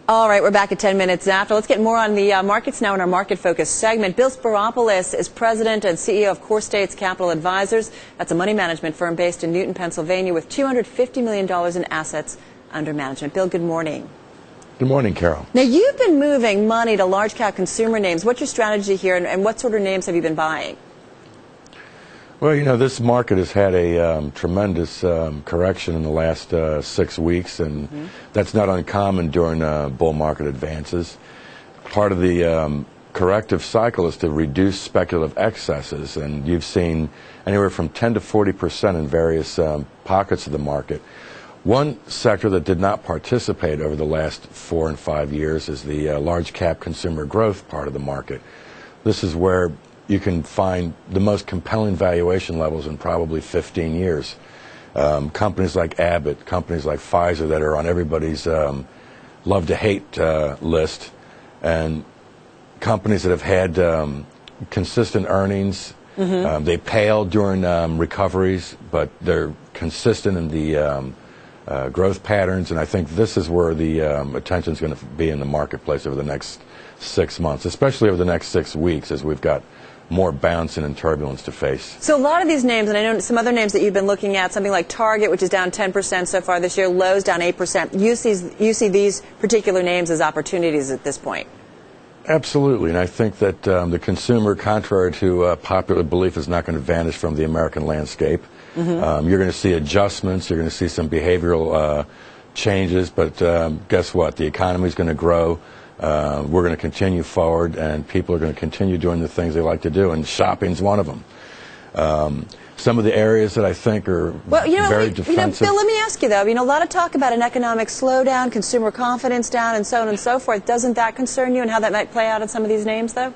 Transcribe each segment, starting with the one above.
All right, we're back at 10 minutes after. Let's get more on the markets now in our Market Focus segment. Bill Spiropoulos is president and CEO of CoreStates Capital Advisors. That's a money management firm based in Newton, Pennsylvania, with $250 million in assets under management. Bill, good morning. Good morning, Carol. Now, you've been moving money to large cap consumer names. What's your strategy here, and what sort of names have you been buying? Well, you know, this market has had a tremendous correction in the last 6 weeks, and that's not uncommon during bull market advances. Part of the corrective cycle is to reduce speculative excesses, and you've seen anywhere from 10 to 40% in various pockets of the market. One sector that did not participate over the last 4 and 5 years is the large cap consumer growth part of the market. This is where you can find the most compelling valuation levels in probably 15 years. Companies like Abbott, companies like Pfizer that are on everybody's love-to-hate list, and companies that have had consistent earnings. They pale during recoveries, but they're consistent in the growth patterns, and I think this is where the attention is going to be in the marketplace over the next 6 months, especially over the next 6 weeks as we've got more bouncing and turbulence to face. So a lot of these names, and I know some other names that you've been looking at, something like Target, which is down 10% so far this year, Lowe's down 8%. You see these particular names as opportunities at this point? Absolutely, and I think that the consumer, contrary to popular belief, is not going to vanish from the American landscape. You're going to see adjustments, you're going to see some behavioral changes, but guess what? The economy is going to grow. We're going to continue forward, and people are going to continue doing the things they like to do, and shopping's one of them. Some of the areas that I think are very defensive. Bill, let me ask you, though. A lot of talk about an economic slowdown, consumer confidence down, and so on and so forth. Doesn't that concern you, and how that might play out in some of these names, though?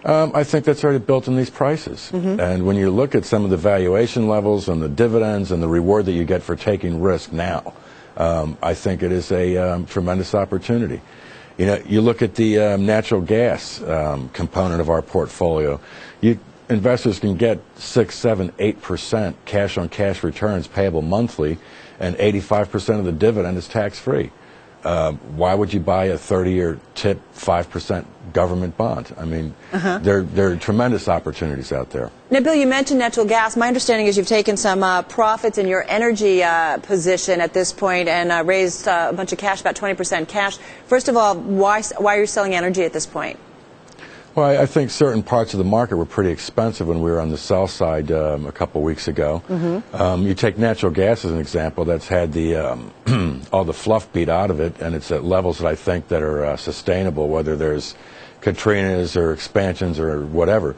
I think that's already built in these prices. And when you look at some of the valuation levels and the dividends and the reward that you get for taking risk now, I think it is a tremendous opportunity. You know, you look at the natural gas component of our portfolio. Investors can get 6, 7, 8% cash-on-cash returns payable monthly, and 85% of the dividend is tax-free. Why would you buy a 30-year tip 5% government bond? I mean, there are tremendous opportunities out there. Now, Bill, you mentioned natural gas. My understanding is you've taken some profits in your energy position at this point and raised a bunch of cash, about 20% cash. First of all, why are you selling energy at this point? Well, I think certain parts of the market were pretty expensive when we were on the sell side a couple weeks ago. You take natural gas as an example. That's had the all the fluff beat out of it, and it's at levels that I think that are sustainable, whether there's Katrinas or expansions or whatever.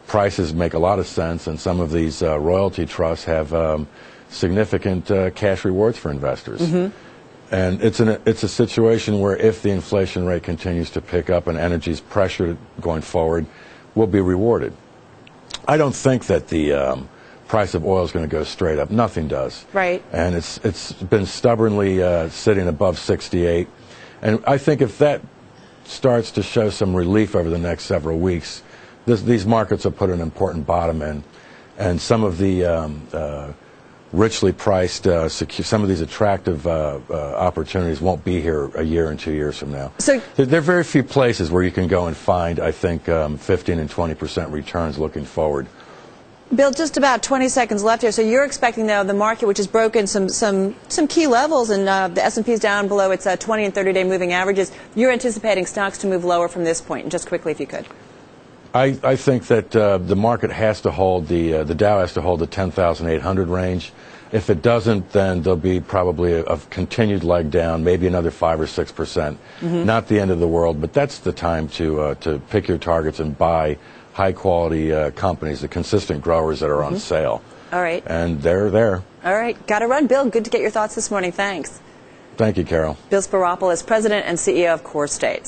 Prices make a lot of sense, and some of these royalty trusts have significant cash rewards for investors. And it's a situation where if the inflation rate continues to pick up and energy's pressure going forward, we'll be rewarded. I don't think that the price of oil is going to go straight up. Nothing does. Right. And it's been stubbornly sitting above 68. And I think if that starts to show some relief over the next several weeks, these markets will put an important bottom in. And some of the richly priced, some of these attractive opportunities won't be here a year and 2 years from now. So there are very few places where you can go and find, I think, 15 and 20% returns looking forward. Bill, just about 20 seconds left here. So you're expecting, though, the market, which has broken some key levels, and the S&P is down below its 20 and 30-day moving averages. You're anticipating stocks to move lower from this point. Just quickly, if you could. I think that the market has to hold, the Dow has to hold the 10,800 range. If it doesn't, then there'll be probably a continued leg down, maybe another 5 or 6%. Not the end of the world, but that's the time to pick your targets and buy high-quality companies, the consistent growers that are on sale. All right. And they're there. All right. Got to run. Bill, good to get your thoughts this morning. Thanks. Thank you, Carol. Bill Spiropoulos, president and CEO of CoreStates.